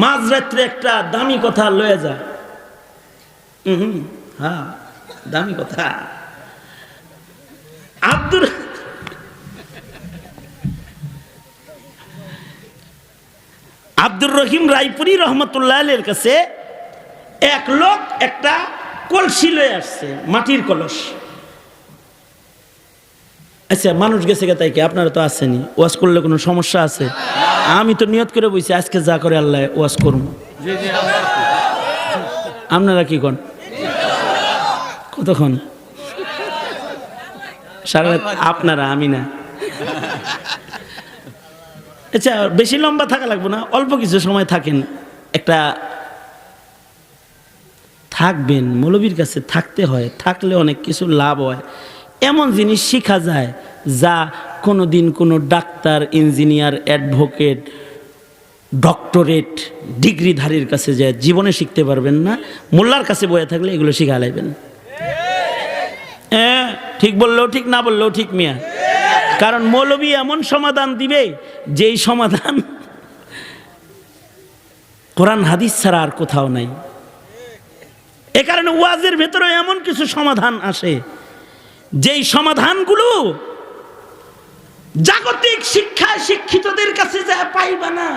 মাঝরাত্রে একটা দামি কথা লয়ে যায়। হ্যাঁ, দামি কথা। আব্দুর রহিম রায়পুরি রহমতুল্লাহ আলাইহির কাছে এক লোক একটা কলসি লয়ে আসছে, মাটির কলস। আচ্ছা, মানুষ গেছে গে, তাই কি আপনারা তো আসেনি, ওয়াজ করলে কোনো সমস্যা আছে? আমি তো নিয়ত করে বইছি আজকে যা করে আল্লাহ ওয়াজ করব। আপনারা কি কন? কতক্ষণ? সারা রাত? আপনারা, আমি না। আচ্ছা, বেশি লম্বা থাকা লাগবে না, অল্প কিছু সময় থাকেন, একটা থাকবেন। মৌলবীর কাছে থাকতে হয়, থাকলে অনেক কিছু লাভ হয়। এমন জিনিস শেখা যায় যা কোনো দিন কোনো ডাক্তার, ইঞ্জিনিয়ার, অ্যাডভোকেট, ডক্টরেট ডিগ্রিধারীর কাছে যায় জীবনে শিখতে পারবেন না। মোল্লার কাছে বয়ে থাকলে এগুলো শিখা লাইবেন। হ্যাঁ, ঠিক বললেও ঠিক, না বললেও ঠিক মিয়া। কারণ মৌলবী এমন সমাধান দিবে যেই সমাধান কোরআন হাদিস ছাড়া আর কোথাও নাই। এ কারণে ওয়াজের ভেতরে এমন কিছু সমাধান আসে যেই সমাধানগুলো জাগতিক শিক্ষায় শিক্ষিতদের কাছে যা পাইবা না,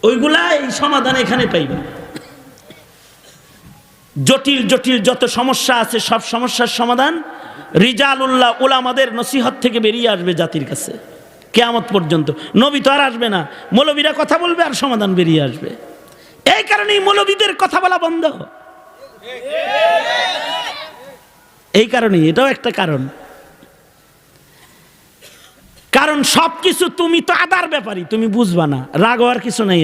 ওইগুলা এই সমাধান এখানে পাইবা। জটিল জটিল যত সমস্যা আছে সব সমস্যার সমাধান রিজালুল্লাহ উলামাদের নসিহত থেকে বেরিয়ে আসবে জাতির কাছে কিয়ামত পর্যন্ত। নবী তো আর আসবে না, মৌলবীরা কথা বলবে আর সমাধান বেরিয়ে আসবে। এই কারণেই মৌলবীদের কথা বলা বন্ধ। এই কারণেই, এটাও একটা কারণ। কারণ সবকিছু তুমি তো আদার ব্যাপারই, তুমি বুঝবা না, রাগ হওয়ার কিছু নাই।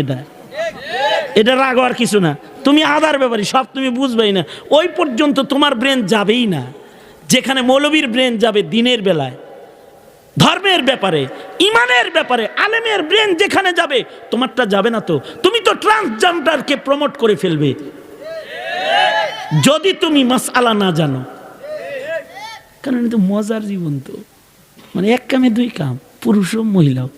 এটা রাগ হওয়ার কিছু না, তুমি আদার ব্যাপারই, সব তুমি বুঝবাই না। ওই পর্যন্ত তোমার ব্রেন যাবেই না যেখানে মৌলবীর ব্রেন যাবে দিনের বেলায়, ধর্মের ব্যাপারে, ইমানের ব্যাপারে। আলেমের ব্রেন যেখানে যাবে তোমারটা যাবে না। তো তুমি তো ট্রান্সজেন্ডারকে প্রমোট করে ফেলবে যদি তুমি মাসআলা না জানো। কারণ এটা মজার জীবন, তো মানে এক কামে দুই কাম, পুরুষ ও মহিলাও।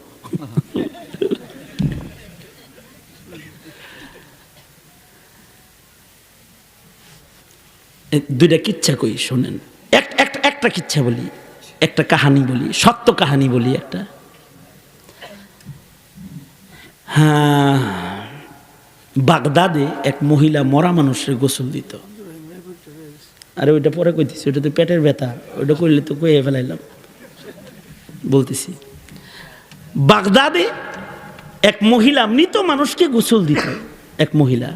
দুইটা কিচ্ছা কই শোনেন। একটা কিচ্ছা বলি, একটা কাহানি বলি, সত্য কাহানি বলি একটা। হ্যাঁ, বাগদাদে এক মহিলা মরা মানুষের গোসল দিত। আরে ওইটা পরে কইতেছি, ওইটা তো পেটের ব্যথা, ওইটা করলে তো কয়ে ফেলাইলাম, বলতেছি। বাগদাদে এক মহিলা মৃত মানুষকে গোসল দিত। এক মহিলা,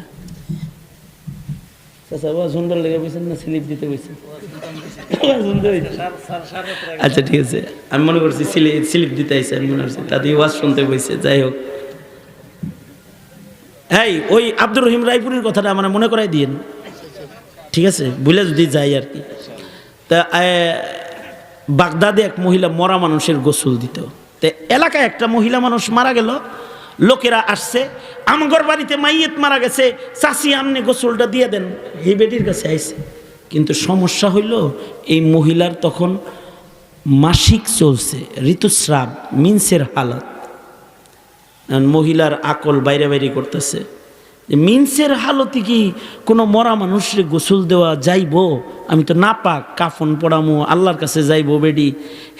সুন্দর লেগে বলছেন না, স্লিপ দিতে বলছেন? আচ্ছা ঠিক আছে, আমি মনে করছি স্লিপ দিতে আইসে, আমি মনে করছি তাদের ওয়াজ শুনতে বলছে। যাই হোক, এই ওই আব্দুর রহিম রায়পুরের কথাটা আমার মনে করাই দিয়েন, ঠিক আছে? ভুলে যদি যাই আর কি। তা বাগদাদে এক মহিলা মরা মানুষের গোসল দিত। তো এলাকায় একটা মহিলা মানুষ মারা গেল, লোকেরা আসছে, আমগর বাড়িতে মাইয়েত মারা গেছে, চাচি আমনে গোসলটা দিয়ে দেন, এই বেটির কাছে আইছে। কিন্তু সমস্যা হইল এই মহিলার তখন মাসিক চলছে, ঋতুস্রাব, মিন্সের হালত। মহিলার আকল বাইরে বাইরে করতেছে, মিন্সের হালতে কি কোনো মরা মানুষের গোসল দেওয়া যাইব? আমি তো না পাক, কাফন পড়ামো, আল্লাহর কাছে যাইব বেডি।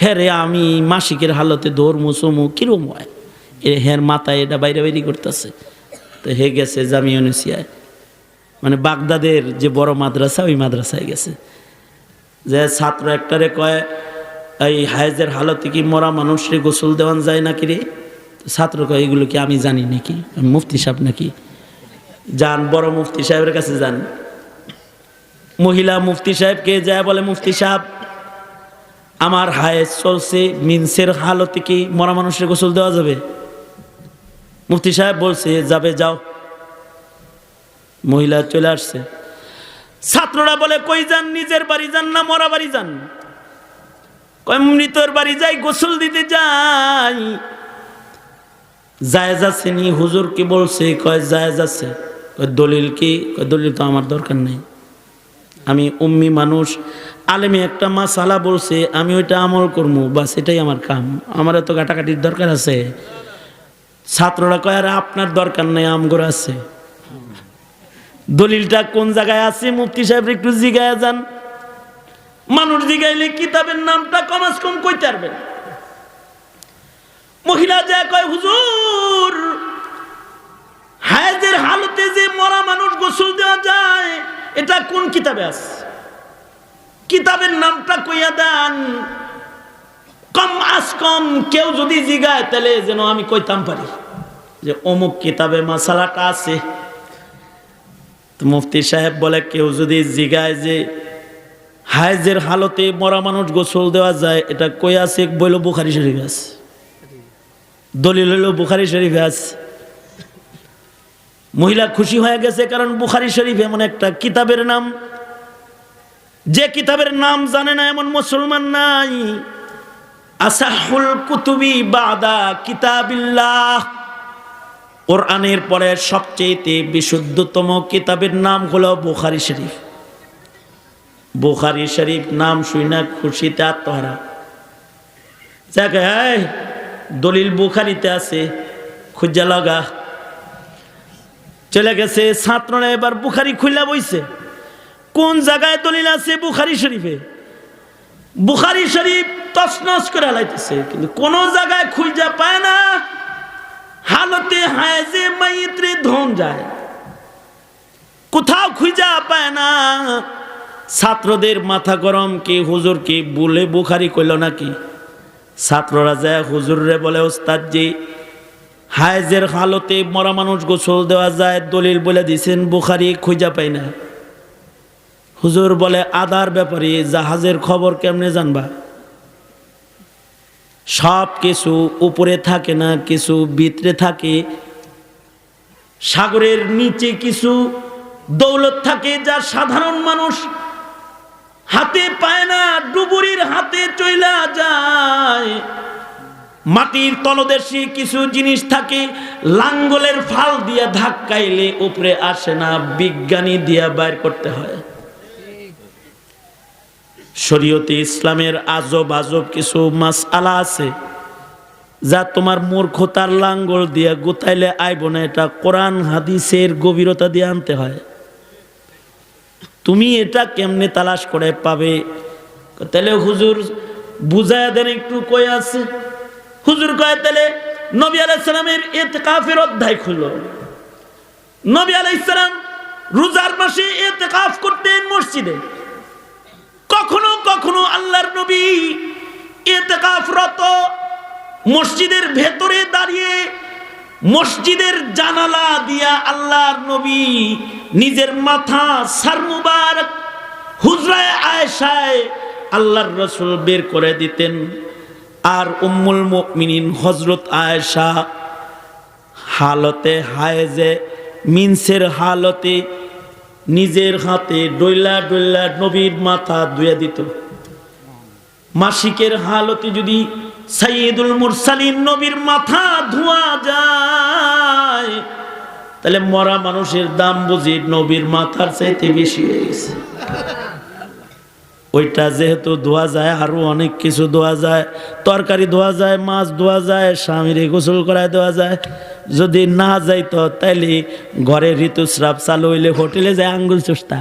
হ্যাঁ রে, আমি মাসিকের হালতে দৌড়মু চমু, কিরম হয়? হের মাথায় এটা বাইরে বাইরে করতেছে। তো হে গেছে জামিয়া ইউনিভার্সিটিতে, মানে বাগদাদের যে বড় মাদ্রাসা, ওই মাদ্রাসায় গেছে। যে ছাত্র একটারে কয়, এই হায়েজের হালতে কি মরা মানুষরে গোসল দেওয়ান যায় নাকি রে? ছাত্র কয়, এগুলো কি আমি জানি নাকি? মুফতি সাহেব নাকি? যান, বড় মুফতি সাহেবের কাছে যান। মহিলা মুফতি সাহেবকে যায় বলে, মুফতি সাহেব, আমার হায়েজ চলছে, মিন্সের হালতে কি মরা মানুষের গোসল দেওয়া যাবে? মুফতি সাহেব বলছে, যাবে, যাও। মহিলা চলে আসছে। ছাত্ররা বলে, কই যান? নিজের বাড়ি যান না মরা বাড়ি যান? কয়, মৃতর বাড়ি যাই, গোসল দিতে যাই। জায়েজ আছে নি? হুজুর কি বলছে? কয় জায়েজ আছে। কয় দলিল কি? কয় দলিল তো আমার দরকার নেই, আমি উম্মি মানুষ, আলেমে একটা মাসালা বলছে, আমি ওইটা আমল করবো, বাস এটাই আমার কাম, আমার এত কাটাকাটির দরকার আছে? ছাত্ররা কয় আরে আপনার দরকার নেই, আমগর আছে। দলিলটা কোন জায়গায় আছে মুফতি সাহেব একটু জিগায় যান। মানুষ জিগাইলে কিতাবের নামটা কমাস কম কইতে পারবেন। মহিলা যা কয় হুজুর হায়েজের হালতে যে মরা মানুষ গোসল দেওয়া যায় এটা কোন কিতাবে আছে? কিতাবের নামটা কইয়া দেন। কম আস কম কেউ যদি জিগায় তাহলে যেন আমি কইতাম পারি যে অমুক কিতাবে মাসালাটা আছে। তো মুফতি সাহেব বলে কেউ যদি জিগায় যে হায়েজের হালতে মরা মানুষ গোসল দেওয়া যায় এটা কই আছে, বইল বুখারী শরীফে আছে। দলিল হইল বুখারী শরীফে আছে। মহিলা খুশি হয়ে গেছে, কারণ বুখারী শরীফ এমন একটা কিতাবের নাম যে কিতাবের নাম জানে না এমন মুসলমান নাই। আসাহুল কুতুবি বাদা কিতাবিল্লাহ, কোরআনের পরে সবচেয়ে বিশুদ্ধতম কিতাবের নাম হলো বুখারী শরীফ। বুখারী শরীফ নাম শুনে খুশিতে আত্মহারা। দলিল বুখারীতে আছে, খুঁজা লাগা। চলে গেছে ছাত্ররা, এবার বুখারী খুলে বইছে। কোন জায়গায় দলিল আছে বুখারী শরীফে? বুখারী শরীফ তছনছ করে লাইতেছে, কিন্তু কোন জায়গায় খুঁজা পায় না। হালতে হায়েজে মাইয়িতরে ধন যায়, কোথাও খুঁজা পায় না। ছাত্রদের মাথা গরম, কি হুজুর কি বলে বুখারী কইল নাকি? ছাত্ররা যায় হুজুররে বলে ওস্তাদ জি হায়েজের হালতে মরা মানুষ গোসল দেওয়া যায়, দলিল বলে দিছেন, বুখারী খুঁজা পাই না। হুজুর বলে আদার ব্যাপারে জাহাজের খবর কেমনে জানবা? সব কিছু উপরে থাকে না, কিছু ভিতরে থাকে। সাগরের নিচে কিছু দৌলত থাকে যা সাধারণ মানুষ হাতে পায় না, ডুবুরির হাতে চইলা যায়। মাটির তলদেশে কিছু জিনিস থাকে লাঙ্গলের ফাল দিয়া ধাক্কাইলে উপরে আসে না, বিজ্ঞানী দিয়া বাইর করতে হয়। শরীয়তে ইসলামের আজব আজব কিছু মাসআলা আছে যা তোমার মূর্খতার লাঙ্গল দিয়া গুতাইলে আইব না, এটা কোরআন হাদিসের গভীরতা দিয়ে আনতে হয়। তুমি এটা কেমনে তালাশ করে পাবে? তাহলে হুজুর বুঝায় দেন একটু, কই আছে? হুজুর কয় তাহলে নবী আলাইহিস সালামের ইতিকাফের অধ্যায় খুলো। নবী আলাইহিস সালাম রোজার মাসে ইতিকাফ করতেন মসজিদে। কখনো কখনো আল্লাহর নবী ইতিকাফরত মসজিদের ভেতরে দাঁড়িয়ে মসজিদের জানালা দিয়া আল্লাহর নবী নিজের মাথা সার মুবারক হুজরায়ে আয়েশায় আল্লাহর রাসূল বের করে দিতেন। আর উম্মুল মুমিনিন হযরত আয়েশা হালতে হায়েজে মিনসের হালতে নিজের হাতে ডইলা ডইলা নবীর মাথা ধুয়ে দিত। মাসিকের হালতে যদি সাইয়্যিদুল মুরসালিন নবীর মাথা ধোয়া যায় তাহলে মরা মানুষের দাম বুঝি নবীর মাথার চাইতে বেশি হয়ে গেছে। ওইটা যেহেতু ধোয়া যায়, আরো অনেক কিছু ধোয়া যায়, তরকারি ধোয়া যায়, মাছ ধোয়া যায়, স্বামীরে গোসল করায় দেওয়া যায়। যদি না যাইতো তাইলে ঘরে ঋতুস্রাব চালু হইলে হোটেলে যায় আঙ্গুল চুষতা,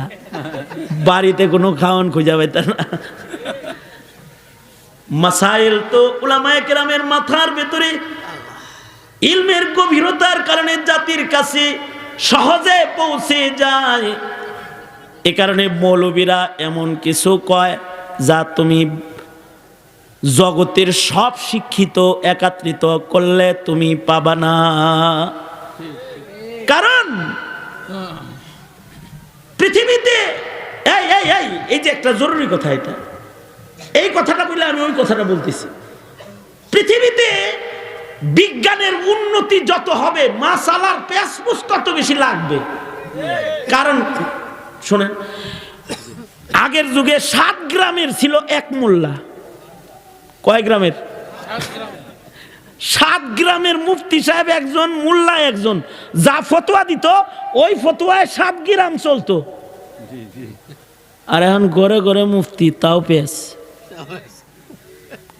বাড়িতে কোনো খাওয়ান খুঁজা পাইত না। মাসাইল তো উলামায়ে কেরামের মাথার ভেতরে ইলমের গভীরতার কারণে জাতির কাছে সহজে পৌঁছে যায়। এ কারণে মৌলবীরা এমন কিছু কয় যা তুমি জগতের সব শিক্ষিত একত্রিত করলে তুমি পাবা না। কারণ পৃথিবীতে এই যে একটা জরুরি কথা, এটা এই কথাটা বলে আমি ওই কথাটা বলতেছি। পৃথিবীতে বিজ্ঞানের উন্নতি যত হবে মাসালার পেশপুস তত বেশি লাগবে। কারণ শোনেন, আগের যুগে 7 গ্রামের ছিল এক মোল্লা। কয় গ্রামের? 7 গ্রামের মুফতি সাহেব একজন, মোল্লা একজন, যা ফতোয়া দিত ওই ফতোয়ায় 7 গ্রাম চলতো। আর এখন ঘরে ঘরে মুফতি, তাও পেশ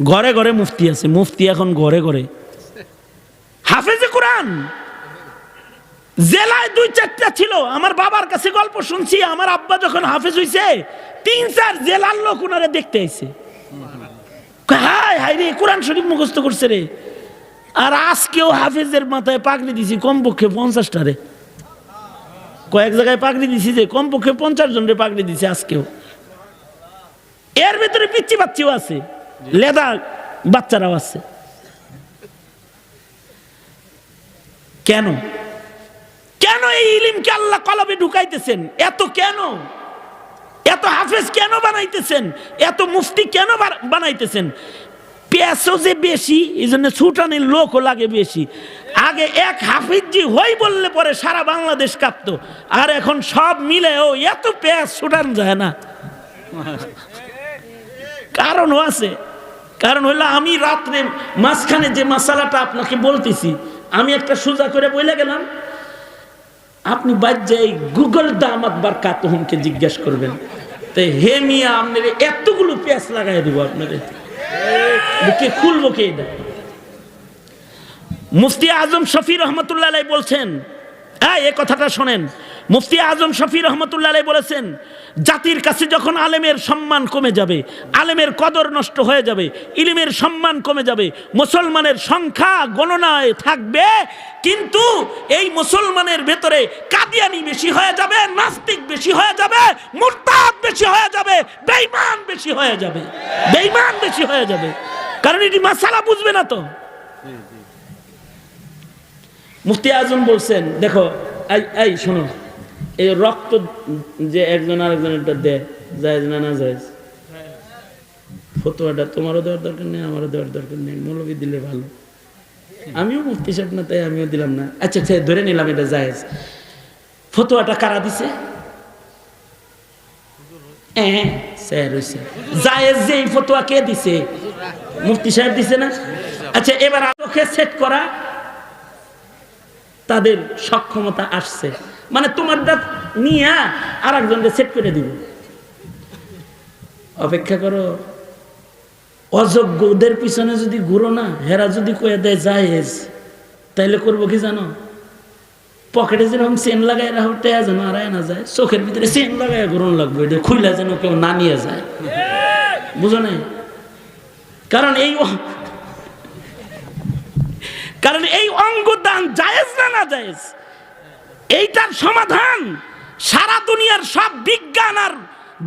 ঘরে ঘরে মুফতি আছে। মুফতি এখন ঘরে ঘরে। হাফেজে কোরআন কোরআন জেলায় 2-4টা ছিল। আমার বাবার কাছে গল্প শুনছি, আমার আব্বা যখন হাফেজ হইছে 3-4 জেলার লোক ওনারে দেখতে আইছে। হায় হায় রে, কোরআন শরীফ মুখস্থ করছে রে। আর আজকেও হাফেজের মাথায় পাগড়ি দিছি কমপক্ষে 50টা রে। কয়েক জায়গায় পাগড়ি দিছি যে কমপক্ষে 50 জনের পাগড়ি দিছে আজকেও। এর ভিতরে পিচ্চি বাচ্চাও আছে, লেদা বাচ্চারাও আছে। কেন কেন এই ইলমকে আল্লাহ কলবে ঢুকাইতেছেন? এত কেন? এত হাফেজ কেন বানাইতেছেন? এত মুফতি কেন বানাইতেছেন? পেশো যে বেশি, এই জন্য ছুটানির লোকও লাগে বেশি। আগে এক হাফিজি হই বললে পরে সারা বাংলাদেশ কাঁপতো, আর এখন সব মিলেও এত পেশ ছুটানো যায় না। কারণও আছে। কারণ হলো আমি রাত্রে মাঝখানে যে মাসালাটা আপনাকে বলতেছি, আমি একটা সোজা করে বলে গেলাম, আপনি বাজ্যে গুগল দামাত বারকাতুহুমকে জিজ্ঞেস করবেন, তো হে মিয়া আপনার এতগুলো পেঁয়াজ লাগাই দিব, আপনার বুকে খুলবো কে? মুফতি আজম শফি রহমতুল্লাহ আলাইহি বলছেন, এই কথাটা শোনেন, মুফতি আজম শফি রহমতুল্লাহ আলাইহি বলেছেন, জাতির কাছে যখন আলেমের সম্মান কমে যাবে, আলেমের কদর নষ্ট হয়ে যাবে, ইলমের সম্মান কমে যাবে, মুসলমানের সংখ্যা গণনায় থাকবে, কিন্তু এই মুসলমানের ভেতরে কাদিয়ানি বেশি হয়ে যাবে, নাস্তিক বেশি হয়ে যাবে, মুরতাদ বেশি হয়ে যাবে, বেঈমান বেশি হয়ে যাবে, বেঈমান বেশি হয়ে যাবে। কারণ এটি মাসালা বুঝবে না তো। মুফতি আজম বলছেন, দেখো এই শোনো, এই রক্ত যে একজন আরেকজনেরটা দেয়, জায়েজ না না জায়েজ? ফতোয়াটা তোমারও দেওয়ার দরকার নেই, আমারও দেওয়ার দরকার নেই, মৌলবী দিলে ভালো। আমিও মুফতি সাহেব না, তাই আমিও দিলাম না। আচ্ছা ধরে নিলাম এটা জায়েজ। ফতোয়াটা কারা দিছে? জায়েজ যে এই ফতোয়া কে দিছে? মুফতি সাহেব দিছে না? আচ্ছা এবার আলোকে সেট করা তাদের সক্ষমতা আসছে, মানে তোমারটা নিয়ে আর একজনকে সেট করে দিব। অপেক্ষা করো, অযোগ্য ওদের পিছনে যদি ঘুরো না, হেরা যদি কয়ে দেয় জায়েজ, তাইলে করবো কি জানো? পকেটে যেরকম চেন লাগাই রাখো, টেয়া যেন আড়ায় না যায়, চোখের ভিতরে চেন লাগাই ঘুরন লাগবে, এটা খুইলা যেন কেউ না নিয়ে যায়, বুঝো নাই? কারণ এই অঙ্গদান জায়েজ না না জায়েজ, এইটার সমাধান সারা দুনিয়ার সব বিজ্ঞান আর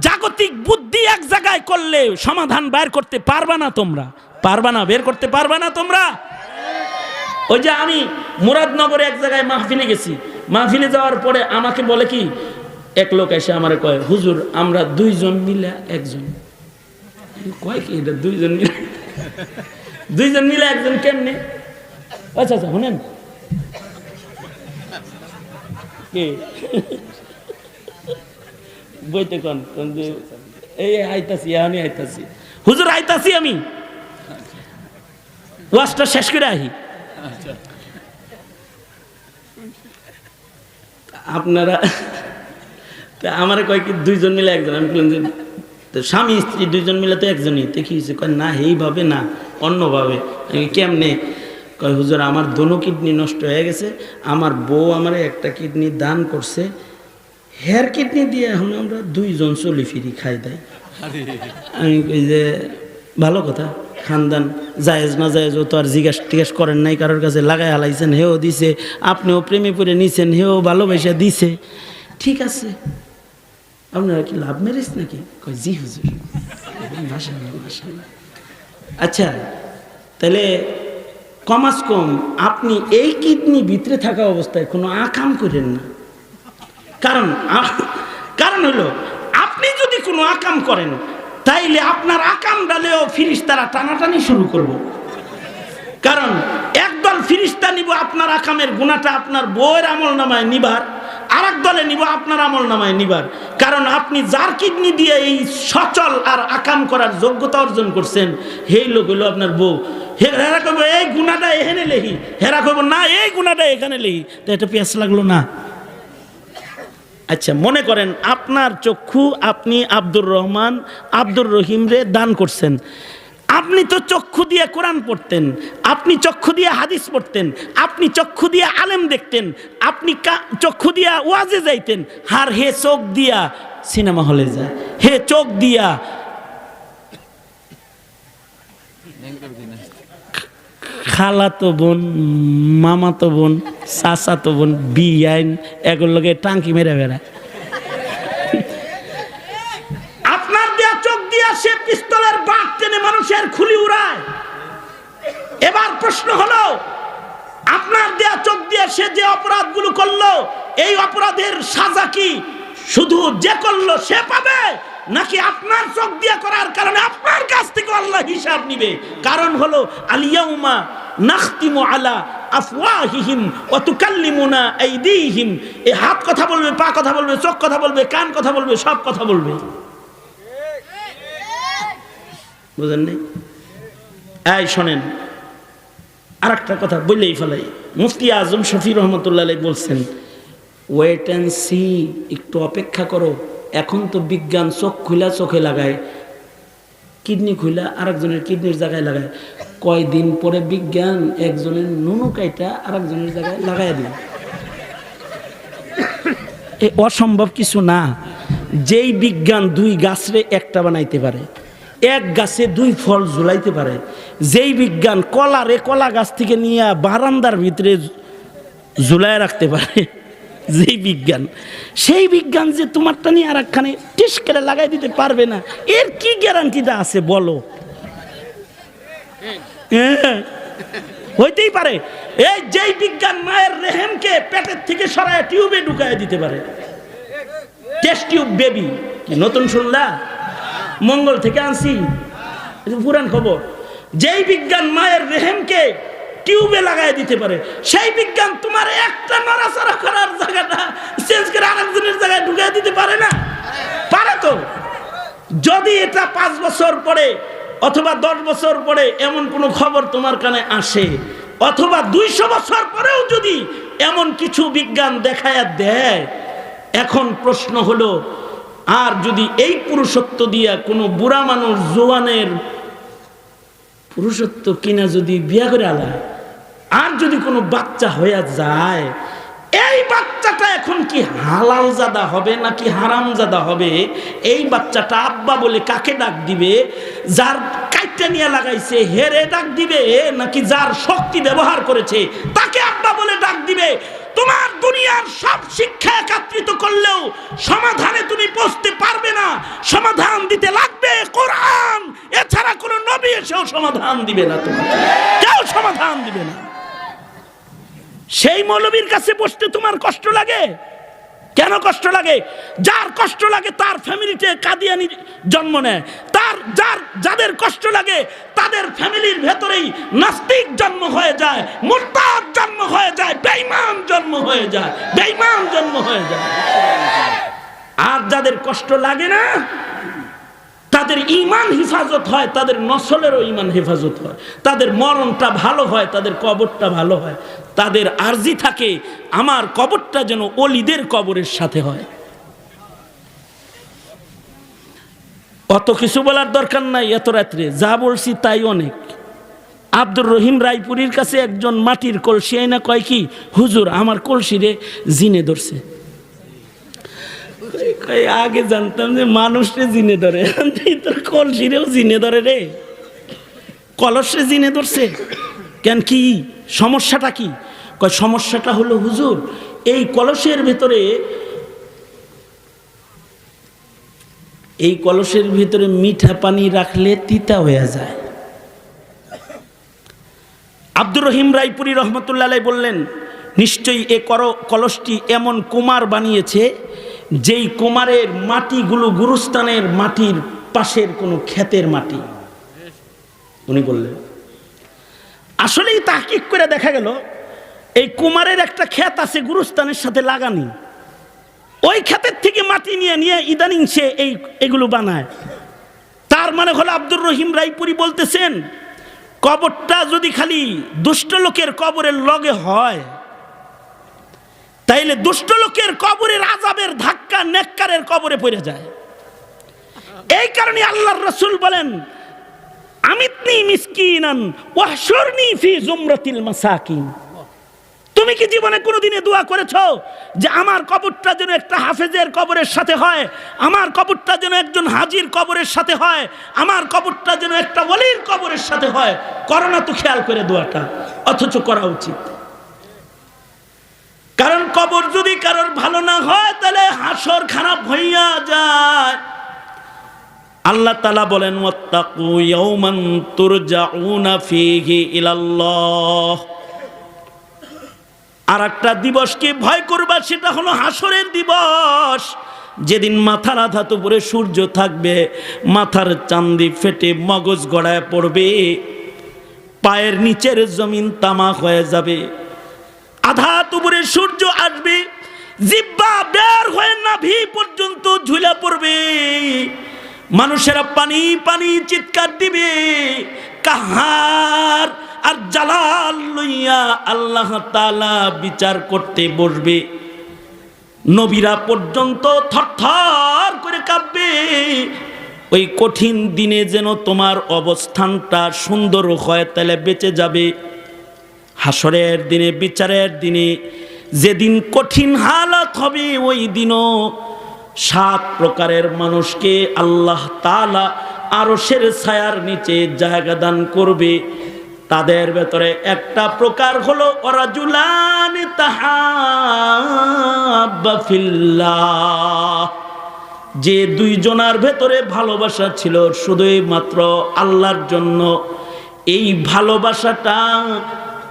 জাগতিক বুদ্ধি এক জায়গায় করলে সমাধান বের করতে পারবা না তোমরা, পারবা না, বের করতে পারবা না তোমরা। ওই যে আমি মুরাদনগরে এক জায়গায় মাহফিলে গেছি, মাহফিলে যাওয়ার পরে আমাকে বলে কি, এক লোক এসে আমারে কয়, হুজুর আমরা 2 জন মিলে একজন। কয় কি এটা 2 জন মিলে? 2 জন মিলে একজন কেমনে? আচ্ছা আচ্ছা শুনেন, বইতে কোন এই আইতাছি, আমি আইতাছি, হুজুর আইতাছি, আমি ওয়াজটা শেষ করে আহি। আপনারা আমার কয় কি 2 জন মিলে একজন? আমি বললাম যে স্বামী স্ত্রী 2 জন মিলে তো একজনই। তো কি হয়েছে? কয় না এইভাবে না, অন্যভাবে। কেমনে? কয় হুজুর আমার দোনো কিডনি নষ্ট হয়ে গেছে, আমার বউ আমার একটা কিডনি দান করছে, হেয়ার কিডনি দিয়ে এখন আমরা 2 জন চলি ফিরি, খাই দেয়। আমি কই যে ভালো কথা, খানদান জায়েজ না জায়েজ ও তো আর জিজ্ঞেস করেন নাই কারোর কাছে, লাগাই হালাইছেন, হেও দিছে, আপনিও প্রেমে পড়ে নিছেন, হেও ভালোবাসা দিছে, ঠিক আছে। আপনারা কি লাভ ম্যারেজ নাকি? কয় জি হুজুর। মাশাআল্লাহ মাশাআল্লাহ। আচ্ছা তাহলে কমাস কম আপনি এই কিডনি ভিতরে থাকা অবস্থায় কোনো আকাম করেন না। কারণ হলো আপনি যদি কোনো আকাম করেন, তাইলে আপনার আকাম ডালেও ফিরিস্তারা টানাটানি শুরু করব। কারণ একদল ফিরিস্তা নিব আপনার আকামের গুনাহটা আপনার বউয়ের আমল নামায় নিবার, আর এক দলে নিব আপনার আমল নামায় নিবার। কারণ আপনি যার কিডনি দিয়ে এই সচল আর আকাম করার যোগ্যতা অর্জন করছেন, সেই লোক হলো আপনার বউ। হেরা কব এই গুনাহটা এখানে লেহি, হেরা কব না এই গুনাহটা এখানে লেহি, তো এটা পেঁয়াজ লাগলো না। আচ্ছা মনে করেন আপনার চক্ষু আপনি আব্দুর রহমান আব্দুর রহিম রে দান করছেন, আপনি তো চক্ষু দিয়ে কোরআন পড়তেন, আপনি চক্ষু দিয়ে হাদিস পড়তেন, আপনি চক্ষু দিয়ে আলেম দেখতেন, আপনি চক্ষু দিয়া ওয়াজে যাইতেন, আর হে চোখ দিয়া সিনেমা হলে যায়, হে চোখ দিয়া খালাতো বোন, মামাতো বোন, চাচাতো বোন, বিয়াইন এগুলোর লগে টাঙ্কি মেরে বেড়ায়। আপনার দেয়া চোখ দিয়া সে পিস্তলের বাট টেনে মানুষের খুলি উড়ায়। এবার প্রশ্ন হলো, আপনার দেয়া চোখ দিয়ে সে যে অপরাধগুলো করলো, এই অপরাধের সাজা কি শুধু যে করলো সে পাবে, নাকি আপনার চোখ দিয়ে করার কারণে আপনার কাছ থেকে আল্লাহ হিসাব নিবে? কারণ হলো আল-ইয়াউমা নাখতিমু আলা আফওয়াহিহিম ওয়া তুকাল্লিমুনা আইদিহিম। এই হাত কথা বলবে, পা কথা বলবে, চোখ কথা বলবে, কান কথা বলবে, সব কথা বলবে। বুঝেন নাই? এই শোনেন, আরেকটা কথা বললেই ফেলাই। মুফতি আজম শফি রহমতুল্লাহ আলাইহি বলছেন, ওয়েট অ্যান্ড সি, একটু অপেক্ষা করো। এখন তো বিজ্ঞান চোখ খুলা চোখে লাগায়, কিডনি খুলা আরেকজনের কিডনির জায়গায় লাগায়, কয়দিন পরে বিজ্ঞান একজনের নুনু কাইটা আরেকজনের জায়গায় লাগাই দিবে। এ অসম্ভব কিছু না। যেই বিজ্ঞান দুই গাছরে একটা বানাইতে পারে, এক গাছে দুই ফল ঝুলাইতে পারে, যেই বিজ্ঞান কলারে কলা গাছ থেকে নিয়ে বারান্দার ভিতরে ঝুলায় রাখতে পারে, যেই বিজ্ঞান, সেই বিজ্ঞান যে তোমারটা নিয়ে আর একখানে টিস করে লাগাই দিতে পারবে না, এর কি গ্যারান্টিটা আছে বলো? হইতেই পারে। এই যেই বিজ্ঞান মায়ের রেহেমকে পেটের থেকে সরায় টিউবে ঢুকায় দিতে পারে, টেস্ট টিউব বেবি, কি নতুন শুনলা? মঙ্গল থেকে আনছি, পুরান খবর। যেই বিজ্ঞান মায়ের রেহেমকে টিউবে লাগাই দিতে পারে, সেই বিজ্ঞান তোমার একটা নড়াচড়া করার জায়গাটা চেঞ্জ করে আরেকজনের জায়গায় ঢুকাই দিতে পারে না? পারে তো। যদি এটা 5 বছর পরে অথবা 10 বছর পরে এমন কোনো খবর তোমার কানে আসে, অথবা 200 বছর পরেও যদি এমন কিছু বিজ্ঞান দেখায়া দেয়, এখন প্রশ্ন হলো, আর যদি এই পুরুষত্ব দিয়া কোনো বুড়া মানুষ জোয়ানের পুরুষত্ব কিনা যদি বিয়া করে আলায়, আর যদি কোনো বাচ্চা হয়ে যায়, এই বাচ্চাটা এখন কি হালাল জাদা হবে নাকি হারাম জাদা হবে? এই বাচ্চাটা আব্বা বলে কাকে ডাক দিবে? যার কাইটটা নিয়ে লাগাইছে হেরে ডাক দিবে, নাকি যার শক্তি ব্যবহার করেছে তাকে আব্বা বলে ডাক দিবে? তোমার দুনিয়ার সব শিক্ষা একত্রিত করলেও সমাধানে তুমি পৌঁছতে পারবে না। সমাধান দিতে লাগবে কোরআন, এছাড়া কোনো নবী এসেও সমাধান দিবে না, তোমার কেউ সমাধান দিবে না। সেই মৌলবীর কাছে বসতে তোমার কষ্ট লাগে? কেন কষ্ট লাগে? যার কষ্ট লাগে তার ফ্যামিলিতে কাদিয়ানি জন্ম নেয়, যাদের কষ্ট লাগে তাদের ফ্যামিলির ভেতরেই নাস্তিক জন্ম হয়ে যায়, মুরতাদ জন্ম হয়ে যায়, বেঈমান জন্ম হয়ে যায়, বেঈমান জন্ম হয়ে যায়। আর যাদের কষ্ট লাগে না তাদের ঈমান হেফাজত হয়, তাদের নসলেরও ঈমান হেফাজত হয়, তাদের মরণটা ভালো হয়, তাদের কবরটা ভালো হয়, তাদের আরজি থাকে আমার কবরটা যেন ওলিদের কবরের সাথে হয়। অত কিছু বলার দরকার নাই, এত রাত্রে যা বলছি তাই অনেক। আব্দুর রহিম রায়পুরীর কাছে একজন মাটির কলসি আইনা কয় কি, হুজুর আমার কলসি রে জিনে ধরছে। আগে জানতাম যে মানুষরে জিনে ধরে, তোর কলসিরেও জিনে ধরে রে, কলসে জিনে ধরছে কেন? কি সমস্যাটা কি? কয় সমস্যাটা হলো হুজুর, এই কলসের ভিতরে মিঠা পানি রাখলে তিতা হয়ে যায়। আব্দুর রহিম রায়পুরী রহমতুল্লাহ আলাইহি বললেন, নিশ্চয়ই এ কলসটি এমন কুমার বানিয়েছে যেই কুমারের মাটিগুলো গুরুস্থানের মাটির পাশের কোনো ক্ষেতের মাটি। উনি বললেন, আসলেই তাহকিক করে দেখা গেল এই কুমারের একটা ক্ষেত আছে গুরুস্থানের সাথে লাগানি, ওই ক্ষেতের থেকে মাটি নিয়ে নিয়ে ইদানিং সে এগুলো বানায়। তার মানে হলো আব্দুর রহিম রায়পুরী বলতেছেন, কবরটা যদি খালি দুষ্ট লোকের কবরের লগে হয়, তাইলে দুষ্ট লোকের কবরের আযাবের ধাক্কা নেককারের কবরে পড়ে যায়। এই কারণে আল্লাহর রাসূল বলেন, আমি জিদনি মিসকিনান ওয়াহশুরনি ফি জুমরাতিল মাসাকিন। তুমি কি জীবনে কোনোদিনে দোয়া করেছো যে আমার কবরটা যেন একটা হাফেজের কবরের সাথে হয়, আমার কবরটা যেন একজন হাজির কবরের সাথে হয়, আমার কবরটা যেন একটা ওলির কবরের সাথে হয়? করো না তো খেয়াল করে দোয়াটা, অথচ করা উচিত। কারণ কবর যদি কারোর ভালো না হয় তাহলে হাসর খারাপ হইয়া যায়। আল্লাহ তাআলা বলেন ওয়াত্তাকু ইয়াওমান তুরজাউনা ফীহি ইলাল্লাহ। আর একটা দিবসকে ভয় করবা, সেটা হলো হাসরের দিবস, যেদিন মাথার আধাত উপরে সূর্য থাকবে, মাথার চান্দি ফেটে মগজ গড়ায় পড়বে, পায়ের নিচের জমিন তামাক হয়ে যাবে, আধাত উপরে সূর্য আসবে, জিহ্বা বের হয়ে নাভি পর্যন্ত ঝুলে পড়বে, মানুষেরা পানি পানি চিৎকার দিবে, কাহার আর জালাল লইয়া আল্লাহ তাআলা বিচার করতে বসবে। নবীরা পর্যন্ত থরথর করে কাঁপবে। ওই কঠিন দিনে যেন তোমার অবস্থানটা সুন্দর হয়, তাহলে বেঁচে যাবে। হাসরের দিনে, বিচারের দিনে, যেদিন কঠিন হালাত হবে, ওই দিনও 7 প্রকারের মানুষকে আল্লাহ তাআলা আরশের ছায়ার নিচে জায়গা দান করবে। তাদের ভেতরে একটা প্রকার হলো ওয়ারাজুলান তাহাব্বা ফিল্লাহ, যে 2 জনার ভেতরে ভালোবাসা ছিল শুধুই মাত্র আল্লাহর জন্য। এই ভালোবাসাটা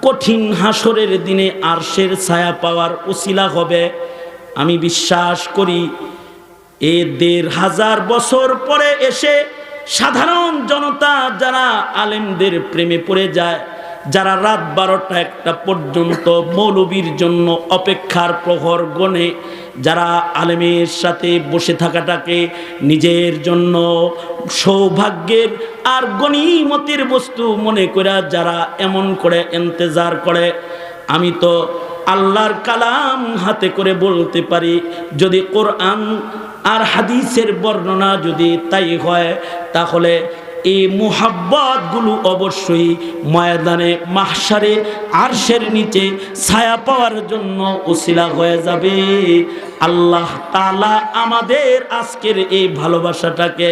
কঠিন হাসরের দিনে আরশের ছায়া পাওয়ার উসিলা হবে। আমি বিশ্বাস করি এ 1500 বছর পরে এসে সাধারণ জনতা যারা আলেমদের প্রেমে পড়ে যায়, যারা রাত 12টা-1টা পর্যন্ত মৌলবীর জন্য অপেক্ষার প্রহর গণে, যারা আলেমের সাথে বসে থাকাটাকে নিজের জন্য সৌভাগ্যের আর গনিমতের বস্তু মনে করে যারা এমন করে ইন্তজার করে, আমি তো আল্লাহর কালাম হাতে করে বলতে পারি, যদি কোরআন আর হাদিসের বর্ণনা যদি তাই হয়, তাহলে এই মুহাব্বতগুলো অবশ্যই ময়দানে মাহশারে আরশের নিচে ছায়া পাওয়ার জন্য উসিলা হয়ে যাবে। আল্লাহ তাআলা আমাদের আজকের এই ভালোবাসাটাকে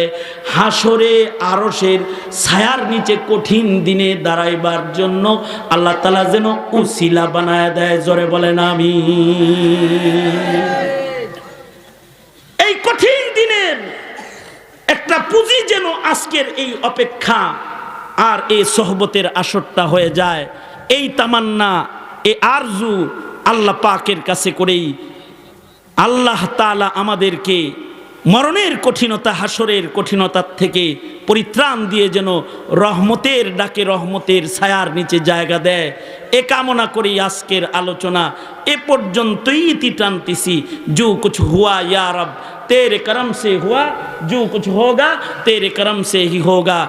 হাসরে আরশের ছায়ার নিচে কঠিন দিনে দাঁড়াইবার জন্য আল্লাহ তাআলা যেন উসিলা বানায় দেয়। জোরে বলেন আমিন। এই কঠিন দিনের একটা পুঁজি যেন আজকের এই অপেক্ষা আর এই সোহবতের আসরটা হয়ে যায়। এই তামান্না, এই আরজু আল্লাহ পাকের কাছে করেই আল্লাহ তাআলা আমাদেরকে মরণের কঠিনতা, হাসরের কঠিনতার থেকে পরিত্রাণ দিয়ে যেন রহমতের ডাকে রহমতের ছায়ার নিচে জায়গা দেয়। এ কামনা করি আজকের আলোচনা এ পর্যন্তই ইতি টানতেছি। जो कुछ हुआ या रब तेरे करम से हुआ, जो कुछ होगा तेरे करम से ही होगा।